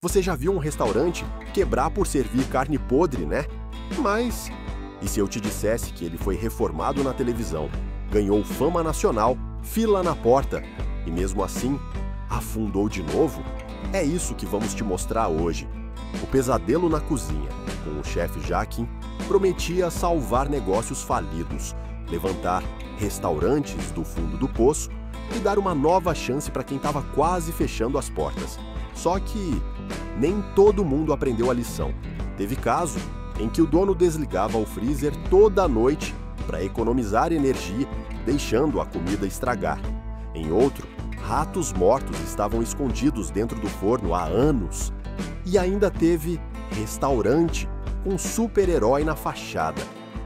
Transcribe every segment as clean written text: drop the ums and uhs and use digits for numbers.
Você já viu um restaurante quebrar por servir carne podre, né? Mas, e se eu te dissesse que ele foi reformado na televisão, ganhou fama nacional, fila na porta e mesmo assim afundou de novo? É isso que vamos te mostrar hoje. O Pesadelo na Cozinha, com o chefe Jacquin, prometia salvar negócios falidos, levantar restaurantes do fundo do poço e dar uma nova chance para quem estava quase fechando as portas. Só que nem todo mundo aprendeu a lição. Teve caso em que o dono desligava o freezer toda noite para economizar energia, deixando a comida estragar. Em outro, ratos mortos estavam escondidos dentro do forno há anos. E ainda teve restaurante com super-herói na fachada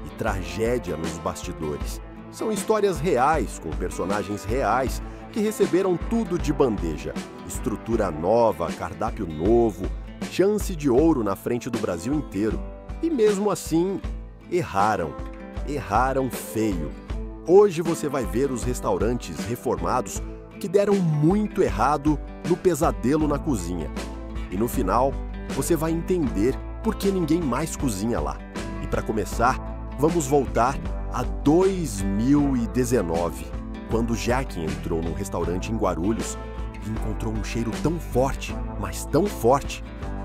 e tragédia nos bastidores. São histórias reais, com personagens reais, que receberam tudo de bandeja. Estrutura nova, cardápio novo, chance de ouro na frente do Brasil inteiro. E mesmo assim, erraram. Erraram feio. Hoje você vai ver os restaurantes reformados que deram muito errado no Pesadelo na Cozinha. E no final, você vai entender por que ninguém mais cozinha lá. E para começar, vamos voltar a 2019, quando Jacquin entrou num restaurante em Guarulhos e encontrou um cheiro tão forte, mas tão forte,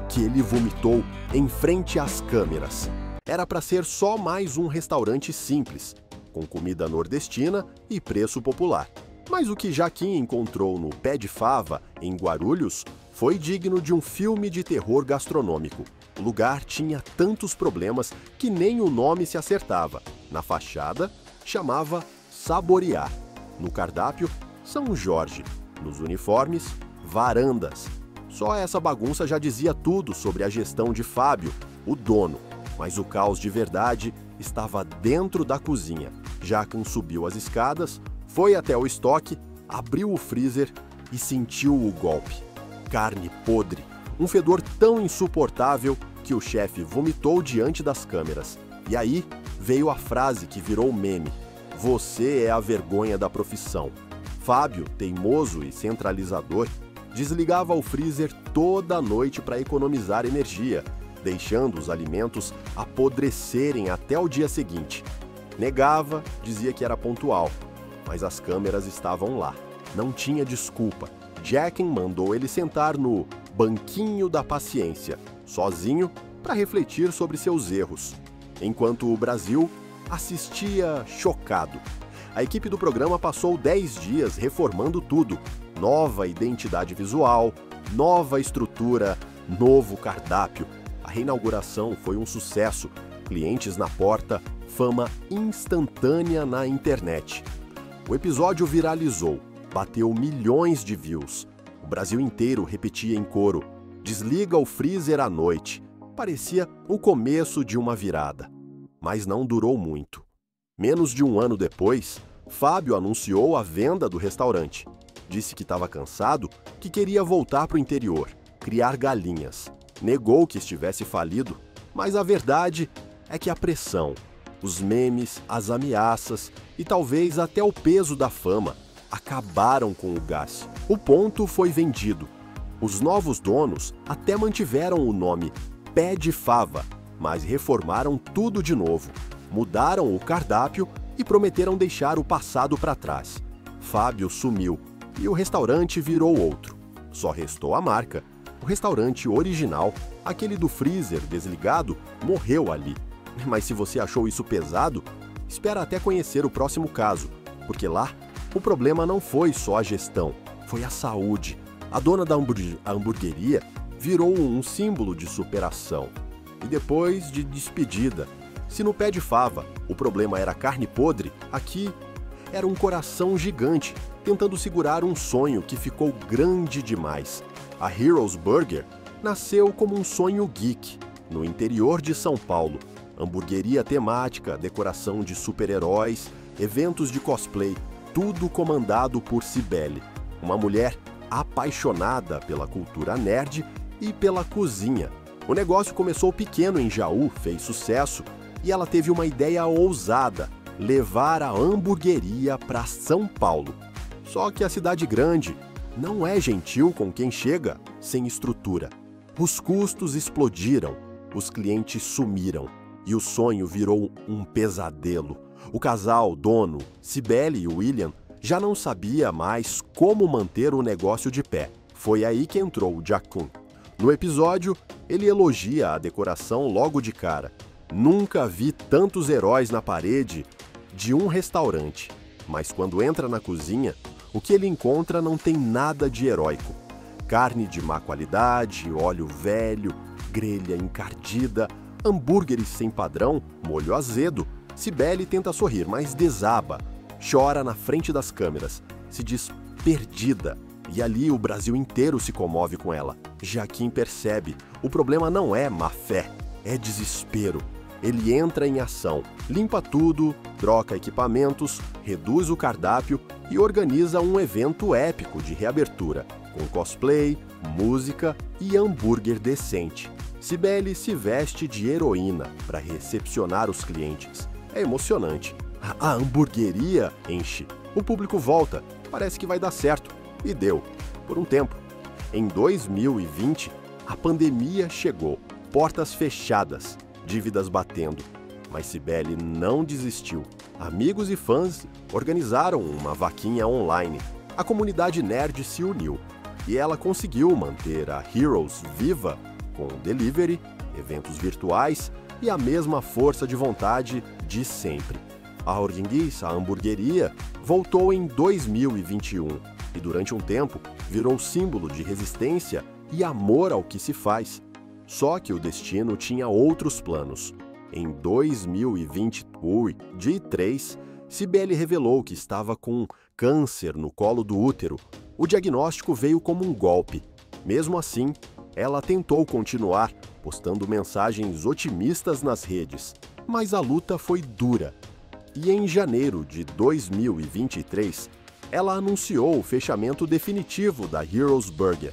que ele vomitou em frente às câmeras. Era para ser só mais um restaurante simples, com comida nordestina e preço popular. Mas o que Jacquin encontrou no Pé de Fava, em Guarulhos, foi digno de um filme de terror gastronômico. O lugar tinha tantos problemas que nem o nome se acertava. Na fachada, chamava Saborear. No cardápio, São Jorge. Nos uniformes, Varandas. Só essa bagunça já dizia tudo sobre a gestão de Fábio, o dono. Mas o caos de verdade estava dentro da cozinha. Jacquin subiu as escadas, foi até o estoque, abriu o freezer e sentiu o golpe. Carne podre, um fedor tão insuportável que o chefe vomitou diante das câmeras. E aí veio a frase que virou meme: "Você é a vergonha da profissão". Fábio, teimoso e centralizador, desligava o freezer toda noite para economizar energia, deixando os alimentos apodrecerem até o dia seguinte. Negava, dizia que era pontual, mas as câmeras estavam lá. Não tinha desculpa. Jacquin mandou ele sentar no banquinho da paciência, sozinho, para refletir sobre seus erros, enquanto o Brasil assistia chocado. A equipe do programa passou 10 dias reformando tudo. Nova identidade visual, nova estrutura, novo cardápio. A reinauguração foi um sucesso. Clientes na porta, fama instantânea na internet. O episódio viralizou, bateu milhões de views. O Brasil inteiro repetia em coro: "Desliga o freezer à noite". Parecia o começo de uma virada. Mas não durou muito. Menos de um ano depois, Fábio anunciou a venda do restaurante. Disse que estava cansado, que queria voltar para o interior, criar galinhas. Negou que estivesse falido, mas a verdade é que a pressão, os memes, as ameaças e talvez até o peso da fama acabaram com o gás. O ponto foi vendido. Os novos donos até mantiveram o nome Pé de Fava, mas reformaram tudo de novo. Mudaram o cardápio e prometeram deixar o passado para trás. Fábio sumiu e o restaurante virou outro. Só restou a marca. O restaurante original, aquele do freezer desligado, morreu ali. Mas se você achou isso pesado, espera até conhecer o próximo caso, porque lá o problema não foi só a gestão, foi a saúde. A dona da hamburgueria virou um símbolo de superação e depois de despedida. Se no Pé de Fava o problema era carne podre, aqui era um coração gigante tentando segurar um sonho que ficou grande demais. A Heroes Burger nasceu como um sonho geek, no interior de São Paulo. Hamburgueria temática, decoração de super-heróis, eventos de cosplay, tudo comandado por Cibele, uma mulher apaixonada pela cultura nerd e pela cozinha. O negócio começou pequeno em Jaú, fez sucesso, e ela teve uma ideia ousada: levar a hamburgueria para São Paulo. Só que a cidade grande não é gentil com quem chega sem estrutura. Os custos explodiram, os clientes sumiram e o sonho virou um pesadelo. O casal, dono, Cibele e William, já não sabia mais como manter o negócio de pé. Foi aí que entrou o Jacquin. No episódio, ele elogia a decoração logo de cara. Nunca vi tantos heróis na parede de um restaurante. Mas quando entra na cozinha, o que ele encontra não tem nada de heróico. Carne de má qualidade, óleo velho, grelha encardida, hambúrgueres sem padrão, molho azedo. Cibele tenta sorrir, mas desaba. Chora na frente das câmeras, se diz perdida. E ali o Brasil inteiro se comove com ela. Jacquin percebe, o problema não é má fé, é desespero. Ele entra em ação, limpa tudo, troca equipamentos, reduz o cardápio e organiza um evento épico de reabertura, com cosplay, música e hambúrguer decente. Cibele se veste de heroína para recepcionar os clientes. É emocionante. A hamburgueria enche. O público volta. Parece que vai dar certo. E deu. Por um tempo. Em 2020, a pandemia chegou. Portas fechadas. Dívidas batendo. Mas Cibele não desistiu. Amigos e fãs organizaram uma vaquinha online. A comunidade nerd se uniu. E ela conseguiu manter a Heroes viva com delivery, eventos virtuais e a mesma força de vontade de sempre. A Orguinguis, a hamburgueria, voltou em 2021 e durante um tempo virou símbolo de resistência e amor ao que se faz. Só que o destino tinha outros planos. Em 2023, Cibele revelou que estava com câncer no colo do útero. O diagnóstico veio como um golpe. Mesmo assim, ela tentou continuar, postando mensagens otimistas nas redes, mas a luta foi dura. E em janeiro de 2023, ela anunciou o fechamento definitivo da Heroes Burger.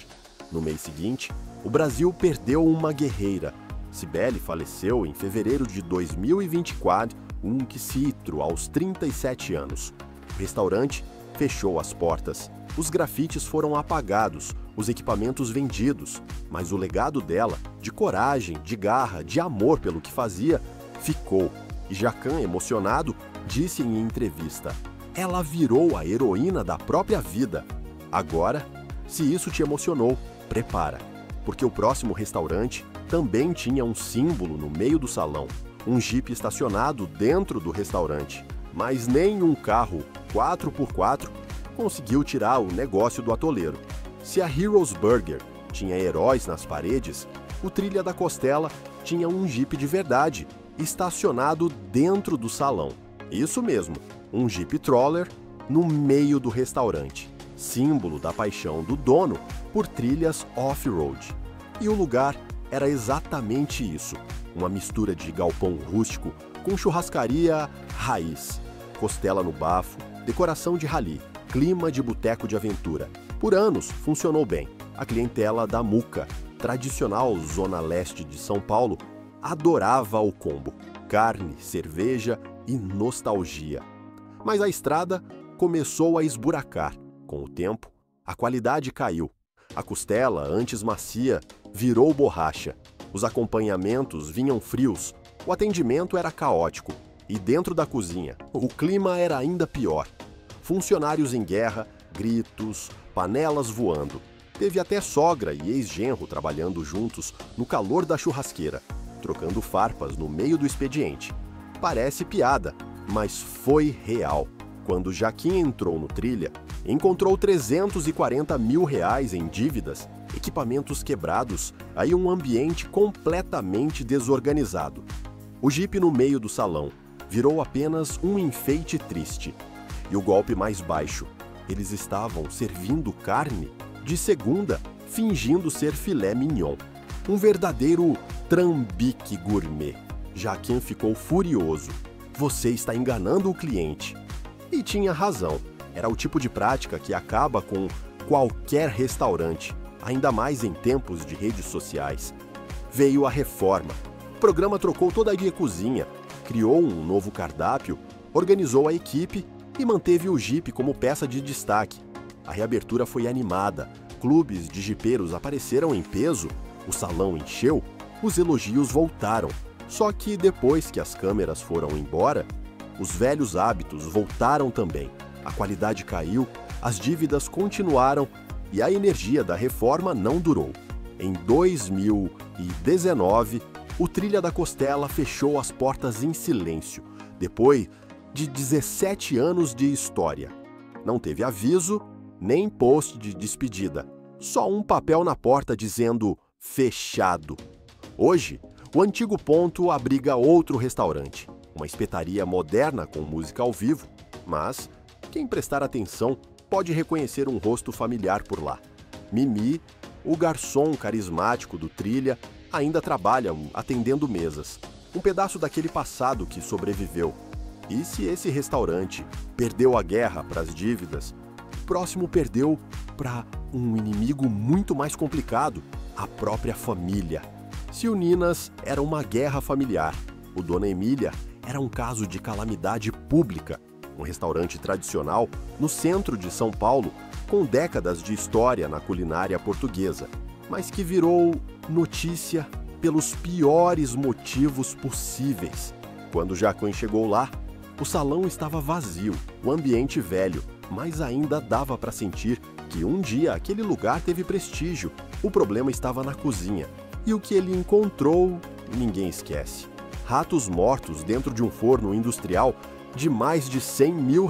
No mês seguinte, o Brasil perdeu uma guerreira. Cibele faleceu em fevereiro de 2024, um quilômetro aos 37 anos. O restaurante fechou as portas. Os grafites foram apagados, os equipamentos vendidos, mas o legado dela, de coragem, de garra, de amor pelo que fazia, ficou. E Jacquin, emocionado, disse em entrevista: "Ela virou a heroína da própria vida. Agora, se isso te emocionou, prepara, porque o próximo restaurante também tinha um símbolo no meio do salão, um Jeep estacionado dentro do restaurante, mas nem um carro 4x4 conseguiu tirar o negócio do atoleiro. Se a Heroes Burger tinha heróis nas paredes, o Trilha da Costela tinha um Jeep de verdade, estacionado dentro do salão. Isso mesmo, um Jeep Troller no meio do restaurante, símbolo da paixão do dono por trilhas off-road. E o lugar era exatamente isso, uma mistura de galpão rústico com churrascaria raiz, costela no bafo, decoração de rally, clima de boteco de aventura. Por anos funcionou bem. A clientela da Muca, tradicional zona leste de São Paulo, adorava o combo: carne, cerveja e nostalgia. Mas a estrada começou a esburacar. Com o tempo, a qualidade caiu. A costela, antes macia, virou borracha. Os acompanhamentos vinham frios. O atendimento era caótico. E dentro da cozinha, o clima era ainda pior. Funcionários em guerra, gritos, panelas voando. Teve até sogra e ex-genro trabalhando juntos no calor da churrasqueira, trocando farpas no meio do expediente. Parece piada, mas foi real. Quando Jacquin entrou no Trilha, encontrou R$340 mil em dívidas, equipamentos quebrados, aí um ambiente completamente desorganizado. O Jeep no meio do salão virou apenas um enfeite triste. E o golpe mais baixo: eles estavam servindo carne de segunda, fingindo ser filé mignon. Um verdadeiro trambique gourmet. Jacquin ficou furioso. Você está enganando o cliente. E tinha razão. Era o tipo de prática que acaba com qualquer restaurante, ainda mais em tempos de redes sociais. Veio a reforma. O programa trocou toda a cozinha, criou um novo cardápio, organizou a equipe e manteve o Jeep como peça de destaque. A reabertura foi animada, clubes de jipeiros apareceram em peso O salão encheu, os elogios voltaram. Só que depois que as câmeras foram embora, os velhos hábitos voltaram também. A qualidade caiu, as dívidas continuaram e a energia da reforma não durou. Em 2019, o Trilha da Costela fechou as portas em silêncio, depois de 17 anos de história. Não teve aviso, nem post de despedida. Só um papel na porta dizendo fechado. Hoje, o antigo ponto abriga outro restaurante, uma espetaria moderna com música ao vivo, mas quem prestar atenção pode reconhecer um rosto familiar por lá. Mimi, o garçom carismático do Trilha, ainda trabalha atendendo mesas. Um pedaço daquele passado que sobreviveu. E se esse restaurante perdeu a guerra para as dívidas, o próximo perdeu para um inimigo muito mais complicado, a própria família. Se o Ninas era uma guerra familiar, o Dona Emília era um caso de calamidade pública. Um restaurante tradicional no centro de São Paulo, com décadas de história na culinária portuguesa, mas que virou notícia pelos piores motivos possíveis. Quando Jacquin chegou lá, o salão estava vazio, o ambiente velho, mas ainda dava para sentir que um dia aquele lugar teve prestígio. O problema estava na cozinha, e o que ele encontrou, ninguém esquece. Ratos mortos dentro de um forno industrial de mais de R$100 mil.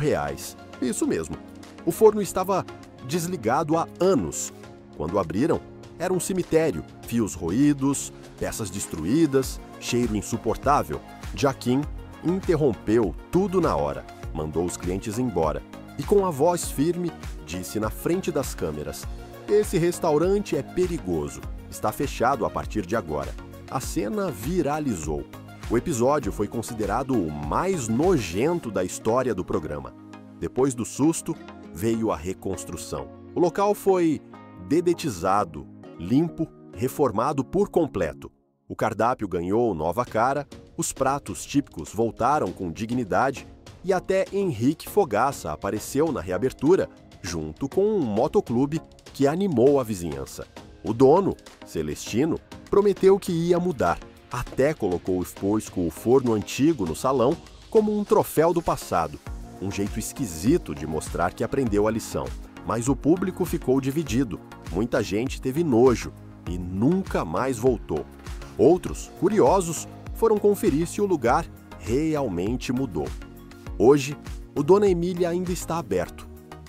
Isso mesmo. O forno estava desligado há anos. Quando abriram, era um cemitério, fios roídos, peças destruídas, cheiro insuportável. Jacquin interrompeu tudo na hora, mandou os clientes embora e com a voz firme disse na frente das câmeras: "Esse restaurante é perigoso, está fechado a partir de agora." A cena viralizou. O episódio foi considerado o mais nojento da história do programa. Depois do susto, veio a reconstrução. O local foi dedetizado, limpo, reformado por completo. O cardápio ganhou nova cara, os pratos típicos voltaram com dignidade e até Henrique Fogaça apareceu na reabertura, junto com um motoclube que animou a vizinhança. O dono, Celestino, prometeu que ia mudar. Até colocou o forno antigo no salão como um troféu do passado. Um jeito esquisito de mostrar que aprendeu a lição. Mas o público ficou dividido. Muita gente teve nojo e nunca mais voltou. Outros, curiosos, foram conferir se o lugar realmente mudou. Hoje, o Dona Emília ainda está aberto,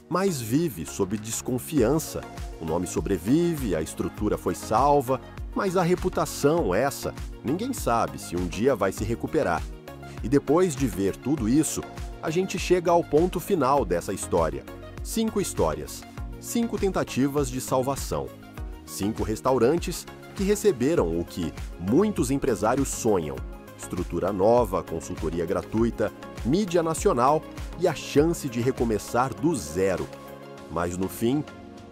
mas vive sob desconfiança. O nome sobrevive, a estrutura foi salva, mas a reputação, essa, ninguém sabe se um dia vai se recuperar. E depois de ver tudo isso, a gente chega ao ponto final dessa história. 5 histórias, 5 tentativas de salvação, 5 restaurantes que receberam o que muitos empresários sonham: estrutura nova, consultoria gratuita, mídia nacional e a chance de recomeçar do zero. Mas no fim,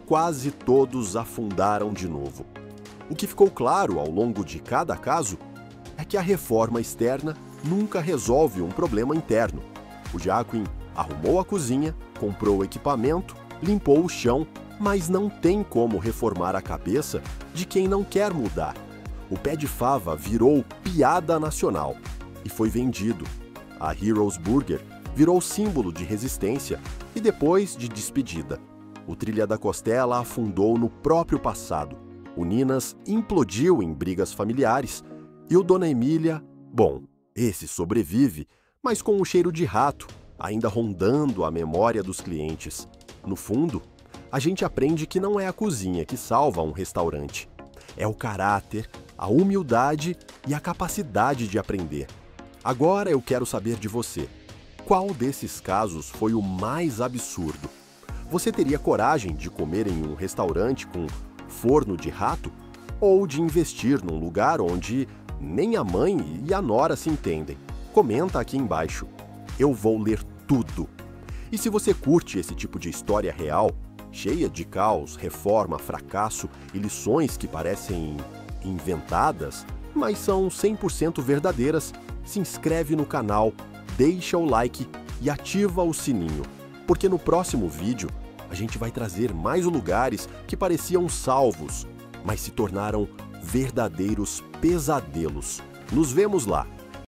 quase todos afundaram de novo. O que ficou claro ao longo de cada caso é que a reforma externa nunca resolve um problema interno. O Jacquin arrumou a cozinha, comprou o equipamento, limpou o chão, mas não tem como reformar a cabeça de quem não quer mudar. O pé de fava virou piada nacional e foi vendido. A Heroes Burger virou símbolo de resistência e depois de despedida. O Trilha da Costela afundou no próprio passado. O Ninas implodiu em brigas familiares e o Dona Emília, bom, esse sobrevive, mas com um cheiro de rato, ainda rondando a memória dos clientes. No fundo, a gente aprende que não é a cozinha que salva um restaurante. É o caráter, a humildade e a capacidade de aprender. Agora eu quero saber de você. Qual desses casos foi o mais absurdo? Você teria coragem de comer em um restaurante com forno de rato? Ou de investir num lugar onde nem a mãe e a nora se entendem? Comenta aqui embaixo. Eu vou ler tudo. E se você curte esse tipo de história real, cheia de caos, reforma, fracasso e lições que parecem inventadas, mas são 100% verdadeiras, se inscreve no canal, deixa o like e ativa o sininho, porque no próximo vídeo a gente vai trazer mais lugares que pareciam salvos, mas se tornaram verdadeiros pesadelos. Nos vemos lá!